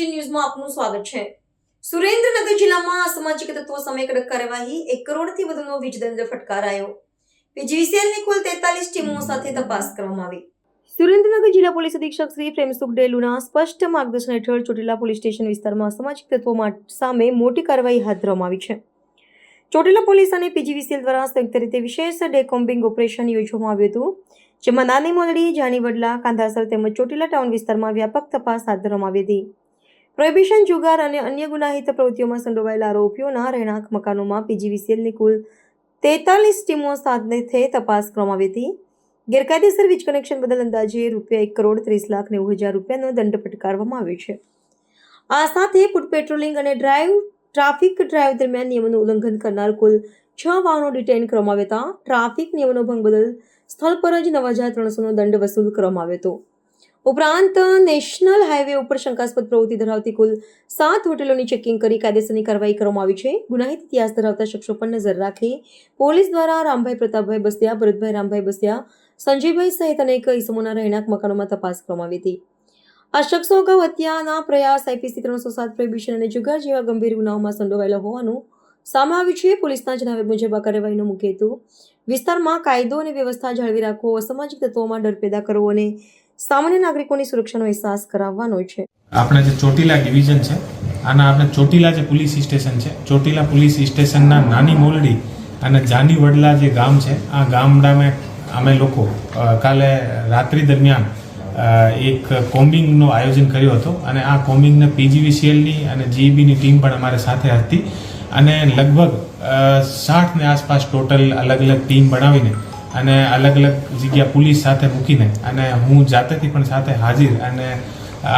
18 ન્યૂઝમાં આપનું સ્વાગત છે। સુરેન્દ્રનગર જિલ્લામાં અસામાજિક તત્વો સામે કડક કાર્યવાહી, 1 કરોડથી વધુનો વીજદંડ ફટકારાયો। પીજીવીસીએલની કુલ 43 ટીમો સાથે તપાસ કરવામાં આવી। સુરેન્દ્રનગર જિલ્લા પોલીસ અધિક્ષક શ્રી પ્રેમસુખ ડેલુના સ્પષ્ટ માર્ગદર્શન હેઠળ ચોટીલા પોલીસ સ્ટેશન વિસ્તારમાં અસામાજિક તત્વો સામે મોટી કાર્યવાહી હાથ ધરવામાં આવી છે। ચોટીલા પોલીસ અને પીજીવીસીએલ દ્વારા સંયુક્ત રીતે વિશેષ ડે કોમ્બિંગ ઓપરેશન યોજવામાં આવ્યું હતું, જેમાં નાની મોલડી, જાનીવડલા, કાંધાસર તેમજ ચોટીલા ટાઉન વિસ્તારમાં વ્યાપક તપાસ હાથ ધરવામાં આવી હતી। પ્રોહિબિશન, જુગાર અને અન્ય ગુનાહિત પ્રવૃત્તિઓમાં સંડોવાયેલા આરોપીઓના રહેણાંક મકાનોમાં પીજીવીસીએલની કુલ 43 ટીમો સાથે તપાસ કરવામાં આવી હતી। ગેરકાયદેસર વીજ કનેક્શન બદલ અંદાજે ₹1,30,90,000 રૂપિયાનો દંડ ફટકારવામાં આવ્યો છે। આ સાથે ફૂટ પેટ્રોલિંગ અને ટ્રાફિક ડ્રાઈવ દરમિયાન નિયમોનું ઉલ્લંઘન કરનાર કુલ 6 વાહનો ડિટેઇન કરવામાં આવ્યા હતા। ટ્રાફિક નિયમોનો ભંગ બદલ સ્થળ પર જ 9,300નો દંડ વસૂલ કરવામાં આવ્યો હતો। ઉપરાંત નેશનલ હાઈવે ઉપર શંકાસ્પદ પ્રવૃત્તિ ધરાવતી કુલ 7 હોટેલોની ચેકિંગ કરી કાયદેસરની કાર્યવાહી કરવામાં આવી છે। ગુનાહિત ઇતિહાસ ધરાવતા શખ્સો પર નજર રાખી પોલીસ દ્વારા રામભાઈ પ્રતાપભાઈ બસિયા, ભરતભાઈ રામભાઈ બસિયા, સંજયભાઈ સહિત અનેક ઇસમોના રહેણાંક મકાનોમાં તપાસ કરવામાં આવી હતી। આ શખ્સો અગાઉ હત્યાના પ્રયાસ, આઈપીસી 307, પ્રોહિબિશન અને જુગાર જેવા ગંભીર ગુનાઓમાં સંડોવાયેલા હોવાનું સામે આવ્યું છે। પોલીસના જણાવ્યા મુજબ આ કાર્યવાહીનો મુખ્ય હેતુ વિસ્તારમાં કાયદો અને વ્યવસ્થા જાળવી રાખવો, અસામાજિક તત્વોમાં ડર પેદા કરવો અને સામાન્ય નાગરિકોની સુરક્ષાનો અહેસાસ કરાવવાનો છે। આપણે જે ચોટીલા ડિવિઝન છે, આના આપણે ચોટીલા જે પોલીસ સ્ટેશન છે, ચોટીલા પોલીસ સ્ટેશનના નાની મોલડી અને જાનીવડલા જે ગામ છે, આ ગામડામાં અમે લોકો કાલે રાત્રિ દરમિયાન એક કોમ્બિંગનું આયોજન કર્યું હતું અને આ કોમ્બિંગને પીજીવીસીએલની અને જીઈબીની ટીમ પણ અમારી સાથે હતી અને લગભગ 60ની આસપાસ ટોટલ અલગ અલગ ટીમ બનાવીને અને અલગ અલગ જગ્યા પોલીસ સાથે મૂકીને અને હું જાતેથી પણ સાથે હાજર અને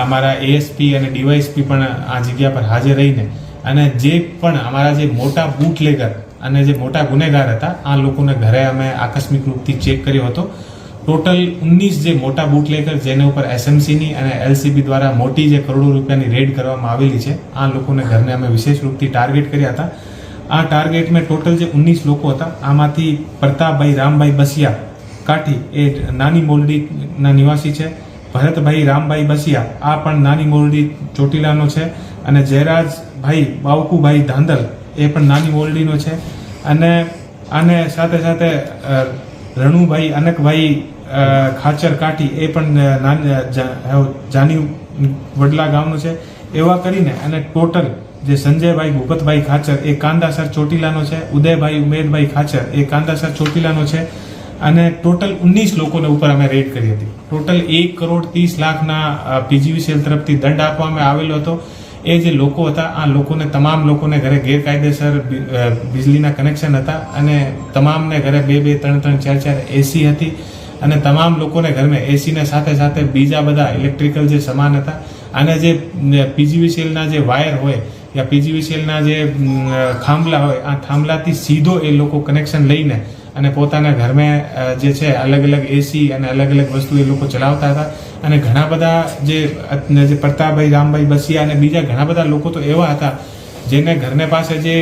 અમારા એએસપી અને ડીવાયએસપી પણ આ જગ્યા પર હાજર રહીને અને જે પણ અમારા જે મોટા બૂટલેગર અને જે મોટા ગુનેગાર હતા, આ લોકોને ઘરે અમે આકસ્મિક રૂપથી ચેક કર્યો હતો। ટોટલ 19 જે મોટા બૂટલેગર જેના ઉપર એસએમસીની અને એલસીબી દ્વારા મોટી જે કરોડો રૂપિયાની રેડ કરવામાં આવેલી છે, આ લોકોને ઘરને અમે વિશેષ રૂપથી ટાર્ગેટ કર્યા હતા। આ ટાર્ગેટમાં ટોટલ જે 19 લોકો હતા, આમાંથી પ્રતાપભાઈ રામભાઈ બસિયા કાઠી એ નાની મોલડીના નિવાસી છે, ભરતભાઈ રામભાઈ બસિયા આ પણ નાની મોલડી ચોટીલાનો છે અને જયરાજભાઈ બાવકુભાઈ ધાંધલ એ પણ નાની મોલડીનો છે અને આને સાથે સાથે રણુભાઈ અનકભાઈ ખાચર કાઠી એ પણ જાની વડલા ગામનો છે। એવા કરીને અને ટોટલ જે સંજયભાઈ ભૂપતભાઈ ખાચર એ કાંદાસર ચોટીલાનો છે, ઉદયભાઈ ઉમેદભાઈ ખાચર એ કાંદાસર ચોટીલાનો છે અને ટોટલ 19 લોકોને ઉપર અમે રેડ કરી હતી। ટોટલ ₹1,30,00,000ના પીજીવીસીએલ તરફથી દંડ આપવામાં આવેલો હતો। એ જે લોકો હતા, આ લોકોને તમામ લોકોને ઘરે ગેરકાયદેસર વીજળીના કનેક્શન હતા અને તમામને ઘરે 2-2, 3-3, 4-4 એસી હતી અને તમામ લોકોને ઘરમાં એસીને સાથે સાથે બીજા બધા ઇલેક્ટ્રિકલ જે સામાન હતા અને જે પીજીવીસીએલના જે વાયર હોય યા પીજીવીસીએલના જે થાંભલા હોય, આ થાંભલાથી સીધો એ લોકો કનેક્શન લઈને અને પોતાના ઘરમાં જે છે અલગ અલગ એસી અને અલગ અલગ વસ્તુ એ લોકો ચલાવતા હતા અને ઘણા બધા જે પ્રતાપભાઈ રામભાઈ બસિયા અને બીજા ઘણા બધા લોકો તો એવા હતા જેને ઘરને પાસે જે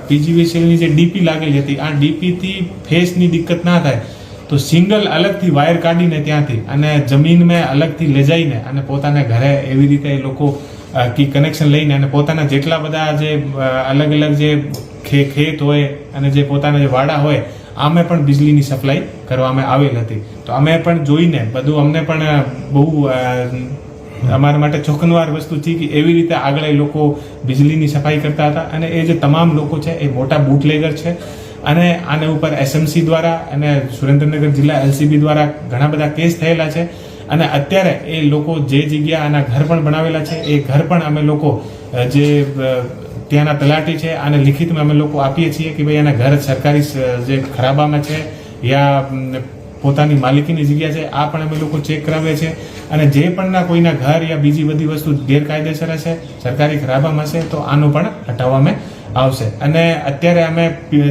પીજીવીસીએલની જે ડીપી લાગેલી હતી, આ ડીપીથી ફેસની દિક્કત ના થાય તો સિંગલ અલગથી વાયર કાઢીને ત્યાંથી અને જમીનમાં અલગથી લઈ જઈને અને પોતાના ઘરે એવી રીતે એ લોકો કનેક્શન લઈને અને પોતાના જેટલા બધા જે અલગ અલગ જે ખેત હોય અને જે પોતાના જે વાડા હોય, આમે પણ વીજળીની સપ્લાય કરવામાં આવેલ હતી। તો અમે પણ જોઈને બધું અમને પણ બહુ અમારા માટે ચોંકાવનાર વસ્તુ છે કે એવી રીતે આગળ એ લોકો વીજળીની સફાઈ કરતા હતા અને એ જે તમામ લોકો છે એ મોટા બૂટલેગર છે અને આને ઉપર એસએમસી દ્વારા અને સુરેન્દ્રનગર જિલ્લા એલસીબી દ્વારા ઘણા બધા કેસ થયેલા છે અને અત્યારે એ લોકો જે જગ્યા આના ઘર પણ બનાવેલા છે, એ ઘર પણ અમે લોકો જે ત્યાંના તલાટી છે આને લિખિતમાં અમે લોકો આપીએ છીએ કે ભાઈ આના ઘર સરકારી જે ખરાબામાં છે યા પોતાની માલિકીની જગ્યા છે, આ પણ અમે લોકો ચેક કરાવીએ છીએ અને જે પણના કોઈના ઘર યા બીજી બધી વસ્તુ ગેરકાયદેસર હશે, સરકારી ખરાબામાં હશે તો આનું પણ હટાવવામાં આવશે। અને અત્યારે અમે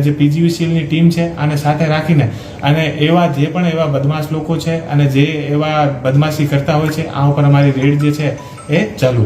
જે પીજીવીસીએલની ટીમ છે આને સાથે રાખીને અને એવા જે પણ એવા બદમાશ લોકો છે અને જે એવા બદમાશી કરતા હોય છે, આ ઉપર અમારી રેડ જે છે એ ચાલુ